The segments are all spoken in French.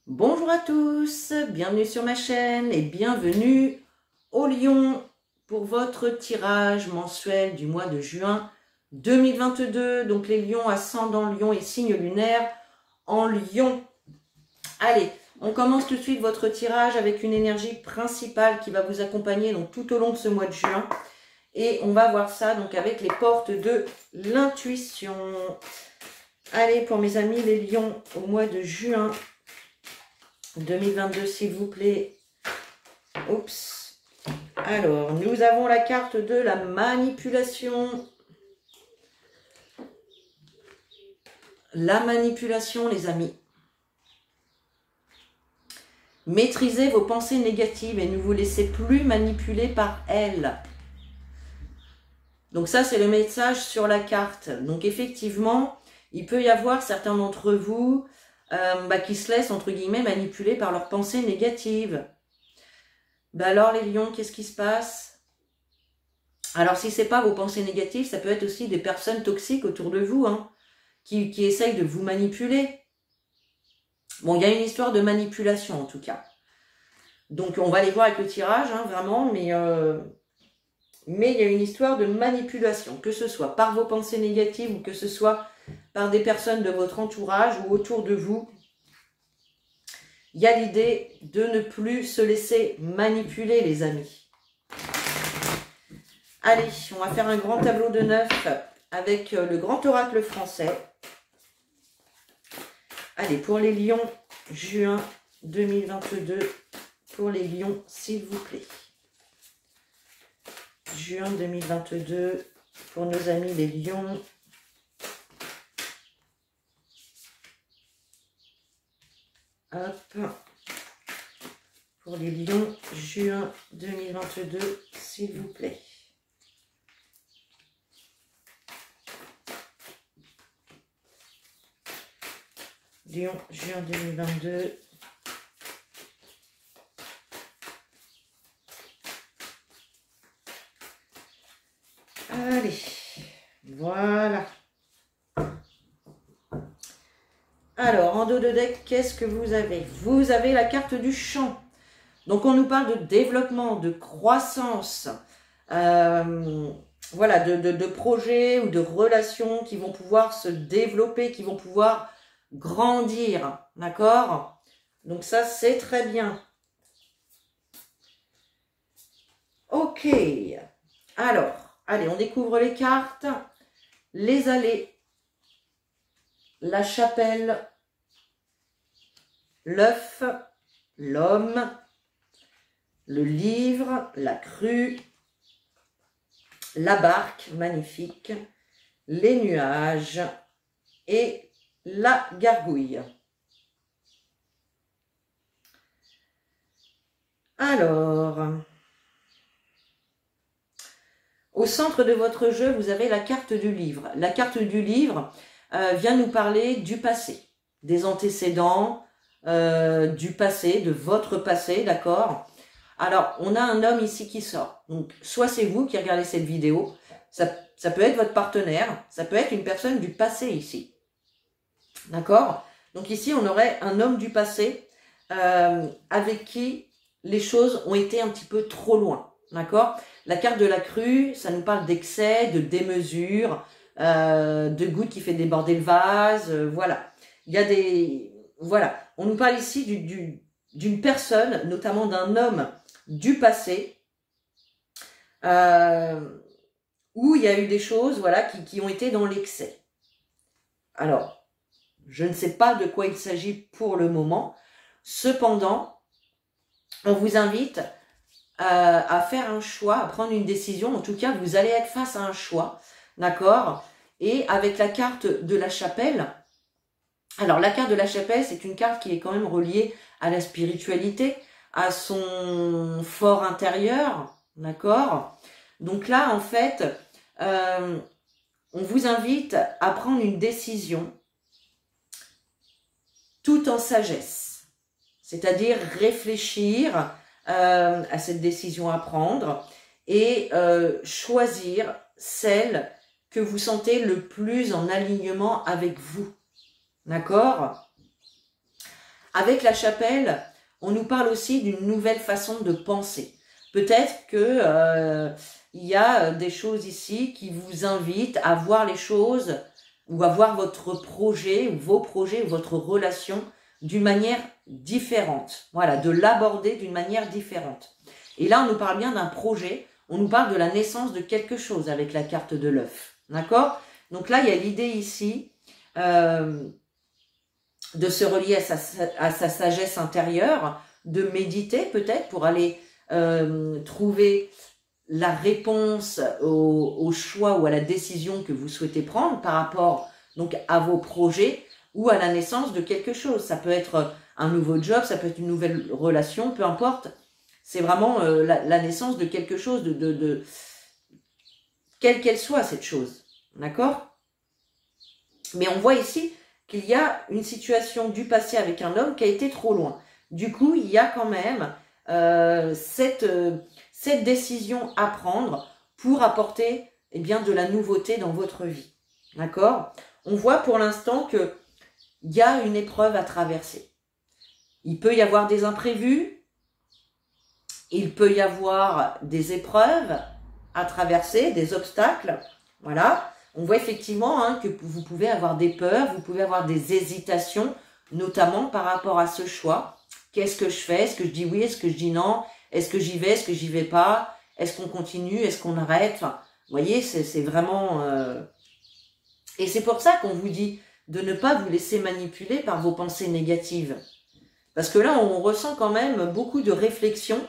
Bonjour à tous, bienvenue sur ma chaîne et bienvenue au Lion pour votre tirage mensuel du mois de juin 2022. Donc les lions, ascendant Lion et signe lunaire en Lion. Allez, on commence tout de suite votre tirage avec une énergie principale qui va vous accompagner donc tout au long de ce mois de juin. Et on va voir ça donc avec les portes de l'intuition. Allez, pour mes amis les lions au mois de juin 2022, s'il vous plaît. Oups. Alors, nous avons la carte de la manipulation. La manipulation, les amis. Maîtrisez vos pensées négatives et ne vous laissez plus manipuler par elles. Donc ça, c'est le message sur la carte. Donc effectivement, il peut y avoir certains d'entre vous qui se laissent, entre guillemets, manipuler par leurs pensées négatives. Alors les lions, qu'est-ce qui se passe? Alors si ce n'est pas vos pensées négatives, ça peut être aussi des personnes toxiques autour de vous, qui essayent de vous manipuler. Bon, il y a une histoire de manipulation en tout cas. Donc on va aller voir avec le tirage, vraiment, mais il y a une histoire de manipulation, que ce soit par vos pensées négatives ou que ce soit par des personnes de votre entourage ou autour de vous. Il y a l'idée de ne plus se laisser manipuler, les amis. Allez, on va faire un grand tableau de 9 avec le grand oracle français. Allez, pour les lions, juin 2022, pour les lions, s'il vous plaît. Juin 2022, pour nos amis les lions. Hop. Pour les lions, juin 2022, s'il vous plaît. Lion, juin 2022. Allez, voilà. Alors, en dos de deck, qu'est-ce que vous avez? Vous avez la carte du champ. Donc, on nous parle de développement, de croissance, voilà, de projets ou de relations qui vont pouvoir se développer, qui vont pouvoir grandir, d'accord? Donc ça, c'est très bien. Ok. Alors, allez, on découvre les cartes. Les allées, la chapelle, l'œuf, l'homme, le livre, la crue, la barque, magnifique, les nuages et la gargouille. Alors, au centre de votre jeu, vous avez la carte du livre. La carte du livre vient nous parler du passé, des antécédents, du passé, de votre passé, d'accord? Alors, on a un homme ici qui sort. Donc, soit c'est vous qui regardez cette vidéo, ça peut être votre partenaire, ça peut être une personne du passé ici. D'accord? Donc ici, on aurait un homme du passé avec qui les choses ont été un petit peu trop loin. D'accord? La carte de la crue, ça nous parle d'excès, de démesure, de goutte qui fait déborder le vase, voilà. Il y a des... Voilà. On nous parle ici d'une personne, notamment d'un homme du passé, où il y a eu des choses, voilà, qui ont été dans l'excès. Alors, je ne sais pas de quoi il s'agit pour le moment. Cependant, on vous invite à faire un choix, à prendre une décision. En tout cas, vous allez être face à un choix, d'accord? Et avec la carte de la chapelle, alors la carte de la chapelle, c'est une carte qui est quand même reliée à la spiritualité, à son fort intérieur, d'accord? Donc là, en fait, on vous invite à prendre une décision tout en sagesse, c'est-à-dire réfléchir à cette décision à prendre et choisir celle que vous sentez le plus en alignement avec vous, d'accord? Avec la chapelle, on nous parle aussi d'une nouvelle façon de penser. Peut-être que il y a des choses ici qui vous invitent à voir les choses ou à voir votre projet ou vos projets ou votre relation d'une manière différente. Voilà, de l'aborder d'une manière différente. Et là, on nous parle bien d'un projet, on nous parle de la naissance de quelque chose avec la carte de l'œuf. D'accord? Donc là, il y a l'idée ici de se relier à sa sagesse intérieure, de méditer peut-être pour aller trouver la réponse au choix ou à la décision que vous souhaitez prendre par rapport donc à vos projets ou à la naissance de quelque chose. Ça peut être un nouveau job, ça peut être une nouvelle relation, peu importe. C'est vraiment la naissance de quelque chose, quelle qu'elle soit cette chose. D'accord? Mais on voit ici qu'il y a une situation du passé avec un homme qui a été trop loin. Du coup, il y a quand même cette décision à prendre pour apporter eh bien, de la nouveauté dans votre vie. D'accord? On voit pour l'instant qu'il y a une épreuve à traverser. Il peut y avoir des imprévus, il peut y avoir des épreuves à traverser, des obstacles. Voilà. On voit effectivement que vous pouvez avoir des peurs, vous pouvez avoir des hésitations, notamment par rapport à ce choix. Qu'est-ce que je fais? Est-ce que je dis oui? Est-ce que je dis non? Est-ce que j'y vais? Est-ce que j'y vais pas? Est-ce qu'on continue? Est-ce qu'on arrête? Enfin, vous voyez, c'est vraiment... Et c'est pour ça qu'on vous dit de ne pas vous laisser manipuler par vos pensées négatives. Parce que là, on ressent quand même beaucoup de réflexions,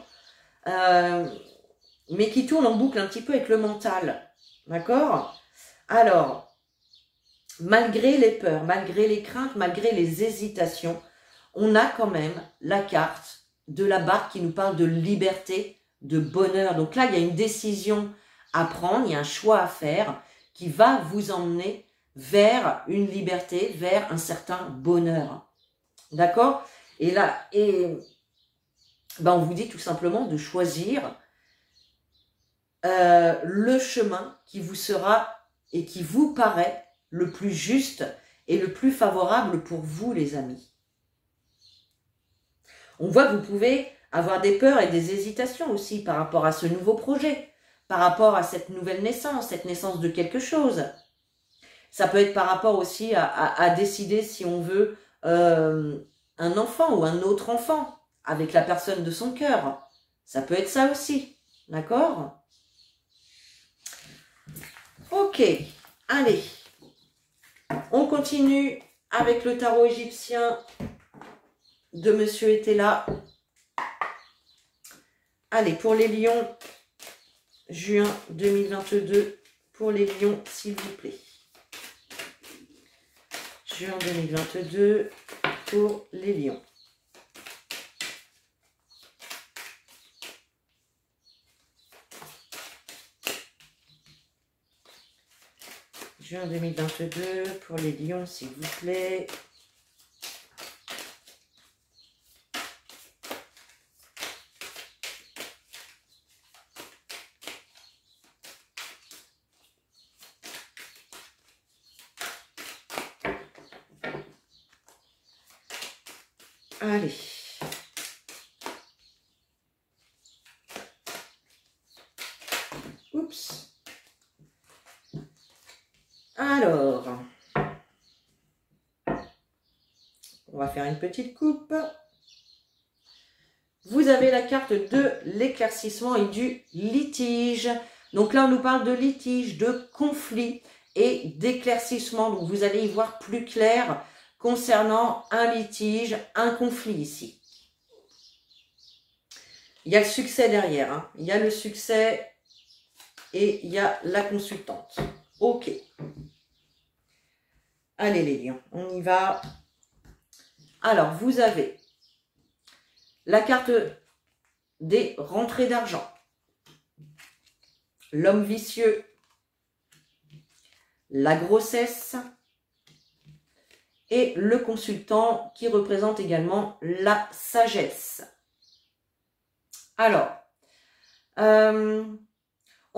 mais qui tournent en boucle un petit peu avec le mental. D'accord? Alors, malgré les peurs, malgré les craintes, malgré les hésitations, on a quand même la carte de la barque qui nous parle de liberté, de bonheur. Donc là, il y a une décision à prendre, il y a un choix à faire qui va vous emmener vers une liberté, vers un certain bonheur. D'accord? Et là, on vous dit tout simplement de choisir le chemin qui vous sera et qui vous paraît le plus juste et le plus favorable pour vous, les amis. On voit que vous pouvez avoir des peurs et des hésitations aussi par rapport à ce nouveau projet, par rapport à cette nouvelle naissance, cette naissance de quelque chose. Ça peut être par rapport aussi à décider si on veut un enfant ou un autre enfant avec la personne de son cœur. Ça peut être ça aussi, d'accord? Ok, allez, on continue avec le tarot égyptien de Monsieur était là. Allez, pour les lions, juin 2022, pour les lions, s'il vous plaît. Juin 2022, pour les lions. Juin 2022, pour les lions, s'il vous plaît. Allez. Oups. Alors, on va faire une petite coupe. Vous avez la carte de l'éclaircissement et du litige. Donc là, on nous parle de litige, de conflit et d'éclaircissement. Donc vous allez y voir plus clair concernant un litige, un conflit ici. Il y a le succès derrière, hein. Il y a le succès et il y a la consultante. Ok. Allez les lions, on y va. Alors, vous avez la carte des rentrées d'argent, l'homme vicieux, la grossesse et le consultant qui représente également la sagesse. Alors, on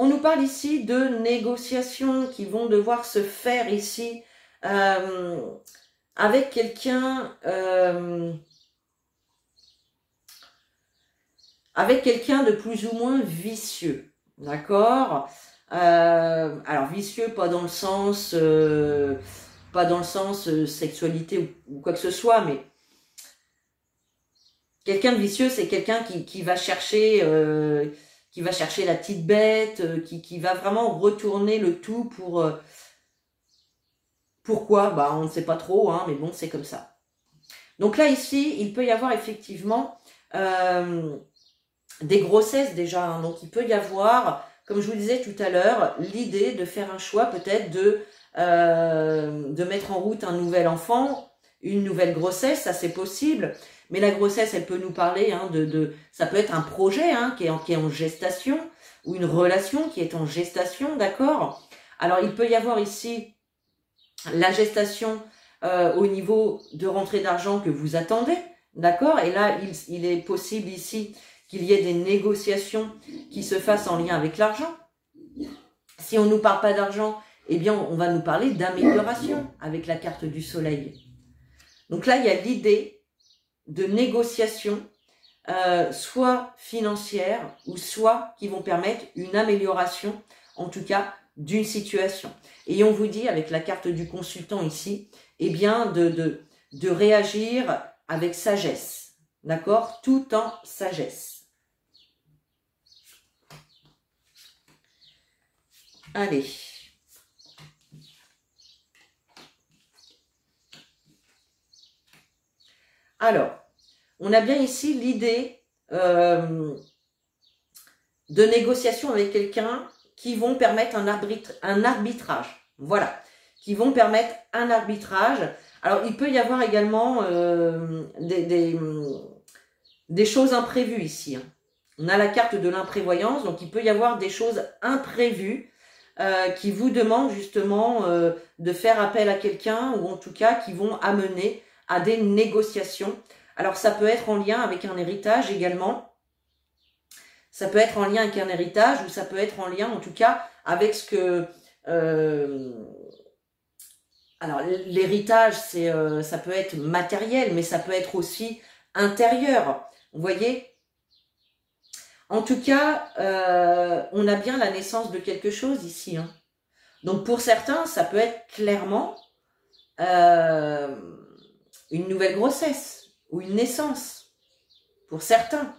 nous parle ici de négociations qui vont devoir se faire ici avec quelqu'un avec quelqu'un de plus ou moins vicieux, d'accord? Alors vicieux, pas dans le sens, sexualité ou quoi que ce soit, mais quelqu'un de vicieux, c'est quelqu'un qui va chercher la petite bête, qui va vraiment retourner le tout pour pourquoi? Bah on ne sait pas trop, hein, mais bon c'est comme ça. Donc là ici, il peut y avoir effectivement des grossesses déjà, hein. Donc il peut y avoir, comme je vous disais tout à l'heure, l'idée de faire un choix peut-être de mettre en route un nouvel enfant, une nouvelle grossesse, ça c'est possible. Mais la grossesse, elle peut nous parler, hein, ça peut être un projet, hein, qui est en gestation, ou une relation qui est en gestation, d'accord? Alors il peut y avoir ici la gestation au niveau de rentrée d'argent que vous attendez, d'accord? Et là, il est possible ici qu'il y ait des négociations qui se fassent en lien avec l'argent. Si on ne nous parle pas d'argent, eh bien, on va nous parler d'amélioration avec la carte du soleil. Donc là, il y a l'idée de négociations, soit financières, ou soit qui vont permettre une amélioration, en tout cas, d'une situation. Et on vous dit, avec la carte du consultant ici, eh bien, de réagir avec sagesse, d'accord? Tout en sagesse. Allez. Alors, on a bien ici l'idée de négociation avec quelqu'un qui vont permettre un arbitrage. Voilà, qui vont permettre un arbitrage. Alors, il peut y avoir également des choses imprévues ici, hein. On a la carte de l'imprévoyance, donc il peut y avoir des choses imprévues qui vous demandent justement de faire appel à quelqu'un, ou en tout cas qui vont amener à des négociations. Alors ça peut être en lien avec un héritage également. Ça peut être en lien avec un héritage, ou ça peut être en lien en tout cas avec ce que... alors l'héritage, ça peut être matériel, mais ça peut être aussi intérieur. Vous voyez ? En tout cas, on a bien la naissance de quelque chose ici, hein. Donc pour certains, ça peut être clairement une nouvelle grossesse ou une naissance. Pour certains,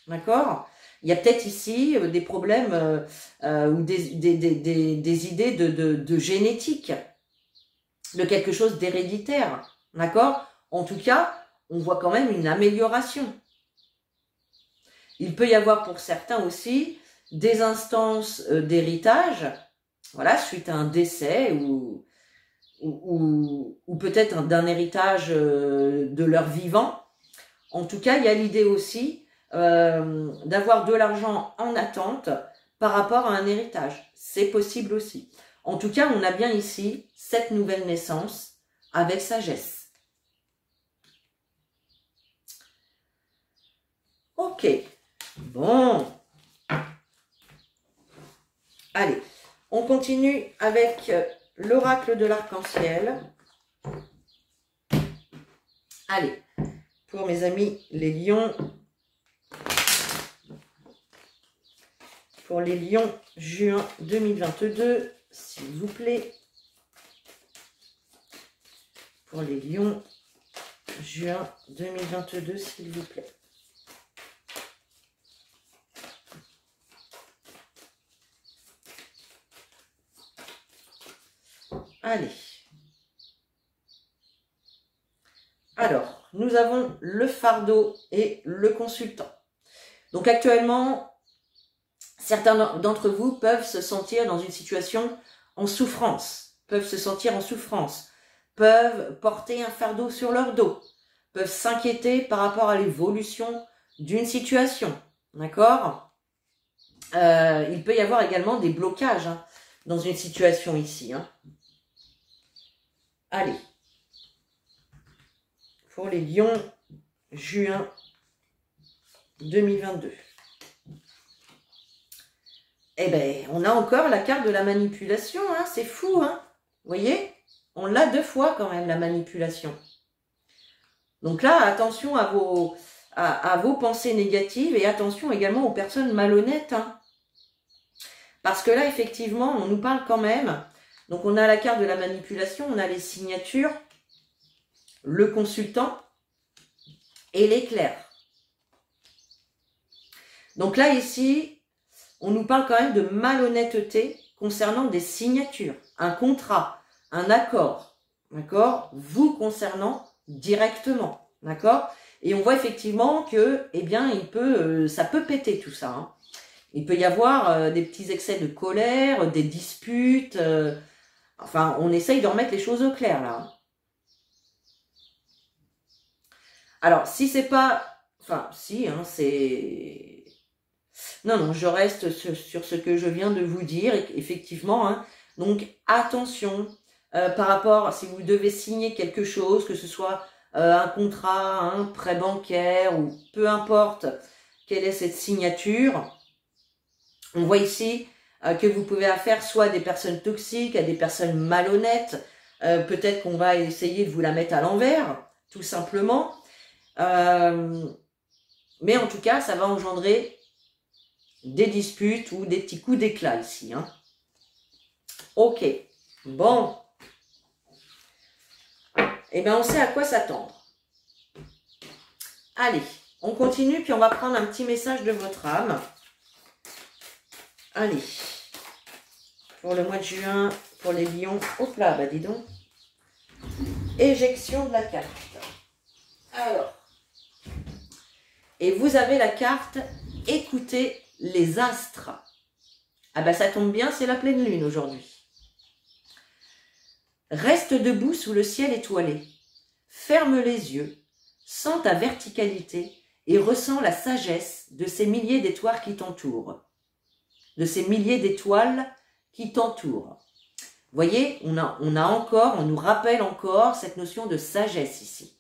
d'accord? Il y a peut-être ici des problèmes ou des idées de génétique, de quelque chose d'héréditaire, d'accord? En tout cas, on voit quand même une amélioration. Il peut y avoir pour certains aussi des instances d'héritage, voilà, suite à un décès ou peut-être d'un héritage de leur vivant. En tout cas, il y a l'idée aussi d'avoir de l'argent en attente par rapport à un héritage. C'est possible aussi. En tout cas, on a bien ici cette nouvelle naissance avec sagesse. Ok. Bon. Allez, on continue avec l'oracle de l'arc-en-ciel. Allez, pour mes amis les lions. Pour les lions, juin 2022, s'il vous plaît. Pour les lions, juin 2022, s'il vous plaît. Allez. Alors, nous avons le fardeau et le consultant. Donc actuellement, certains d'entre vous peuvent se sentir dans une situation en souffrance, peuvent porter un fardeau sur leur dos, peuvent s'inquiéter par rapport à l'évolution d'une situation, d'accord? Il peut y avoir également des blocages, hein, dans une situation ici, hein. Allez, pour les lions, juin 2022. Eh bien, on a encore la carte de la manipulation, hein, c'est fou, hein. Vous voyez, on l'a 2 fois quand même, la manipulation. Donc là, attention à à vos pensées négatives et attention également aux personnes malhonnêtes. Hein. Parce que là, effectivement, on nous parle quand même. Donc, on a la carte de la manipulation, on a les signatures, le consultant et l'éclair. Donc là, ici, on nous parle quand même de malhonnêteté concernant des signatures, un contrat, un accord, d'accord, vous concernant directement, d'accord. Et on voit effectivement que, eh bien, ça peut péter tout ça. Hein. Il peut y avoir des petits excès de colère, des disputes. Enfin, on essaye de remettre les choses au clair là. Alors, si c'est pas, enfin, si, hein, c'est. Non, je reste sur ce que je viens de vous dire, effectivement. Hein. Donc, attention par rapport, si vous devez signer quelque chose, que ce soit un contrat, un prêt bancaire, ou peu importe quelle est cette signature, on voit ici que vous pouvez affaire soit à des personnes toxiques, à des personnes malhonnêtes, peut-être qu'on va essayer de vous la mettre à l'envers, tout simplement. Mais en tout cas, ça va engendrer des disputes ou des petits coups d'éclat ici. Hein. Ok, bon. Eh bien, on sait à quoi s'attendre. Allez, on continue, puis on va prendre un petit message de votre âme. Allez, pour le mois de juin, pour les lions. Hop là, bah dis donc. Éjection de la carte. Alors, et vous avez la carte « Écoutez les astres ». Ah bah ça tombe bien, c'est la pleine lune aujourd'hui. Reste debout sous le ciel étoilé. Ferme les yeux, sens ta verticalité et ressens la sagesse de ces milliers d'étoiles qui t'entourent. De ces milliers d'étoiles qui t'entourent. Vous voyez, on nous rappelle encore cette notion de sagesse ici.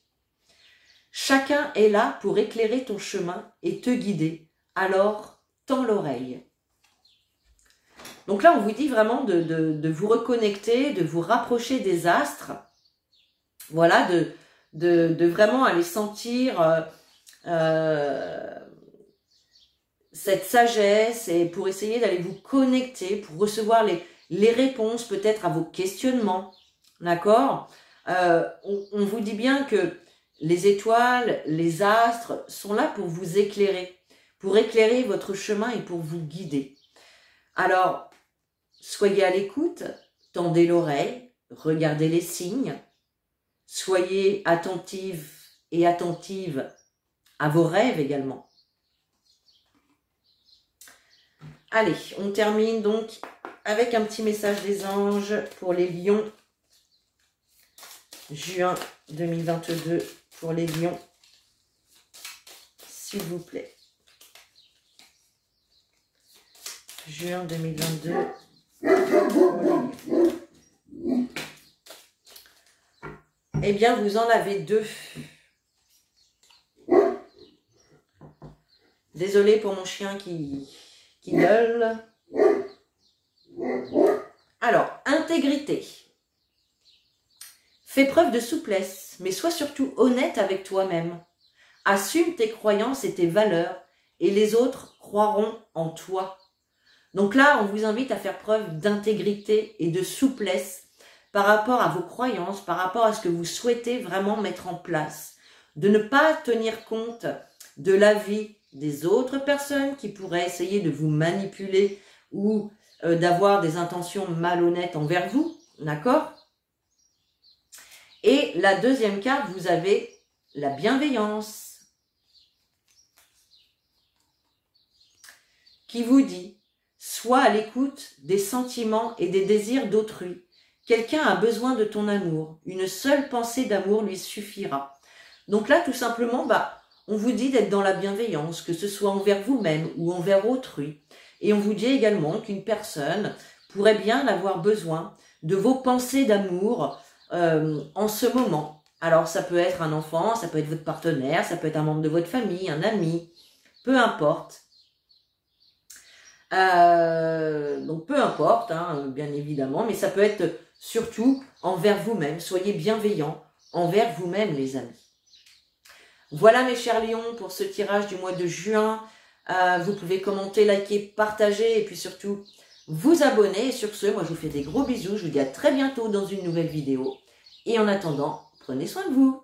Chacun est là pour éclairer ton chemin et te guider. Alors, tends l'oreille. Donc là, on vous dit vraiment de vous reconnecter, de vous rapprocher des astres. Voilà, de vraiment aller sentir cette sagesse et pour essayer d'aller vous connecter, pour recevoir les réponses peut-être à vos questionnements. D'accord ? On vous dit bien que les étoiles, les astres sont là pour vous éclairer, pour éclairer votre chemin et pour vous guider. Alors, soyez à l'écoute, tendez l'oreille, regardez les signes, soyez attentifs et attentives à vos rêves également. Allez, on termine donc avec un petit message des anges pour les lions. Juin 2022 pour les lions, s'il vous plaît. Juin 2022 pour les lions. Eh bien, vous en avez deux. Désolée pour mon chien qui gueule. Alors, intégrité. Fais preuve de souplesse, mais sois surtout honnête avec toi-même. Assume tes croyances et tes valeurs, et les autres croiront en toi. Donc là, on vous invite à faire preuve d'intégrité et de souplesse par rapport à vos croyances, par rapport à ce que vous souhaitez vraiment mettre en place. De ne pas tenir compte de l'avis des autres personnes qui pourraient essayer de vous manipuler ou d'avoir des intentions malhonnêtes envers vous, d'accord ? Et la deuxième carte, vous avez la bienveillance qui vous dit « Sois à l'écoute des sentiments et des désirs d'autrui. Quelqu'un a besoin de ton amour. Une seule pensée d'amour lui suffira. » Donc là, tout simplement, on vous dit d'être dans la bienveillance, que ce soit envers vous-même ou envers autrui. Et on vous dit également qu'une personne pourrait bien avoir besoin de vos pensées d'amour en ce moment. Alors ça peut être un enfant, ça peut être votre partenaire, ça peut être un membre de votre famille, un ami, peu importe. Donc peu importe, hein, bien évidemment, mais ça peut être surtout envers vous-même. Soyez bienveillants envers vous-même, les amis. Voilà mes chers lions pour ce tirage du mois de juin. Vous pouvez commenter, liker, partager et puis surtout vous abonner. Et sur ce, moi je vous fais des gros bisous. Je vous dis à très bientôt dans une nouvelle vidéo. Et en attendant, prenez soin de vous.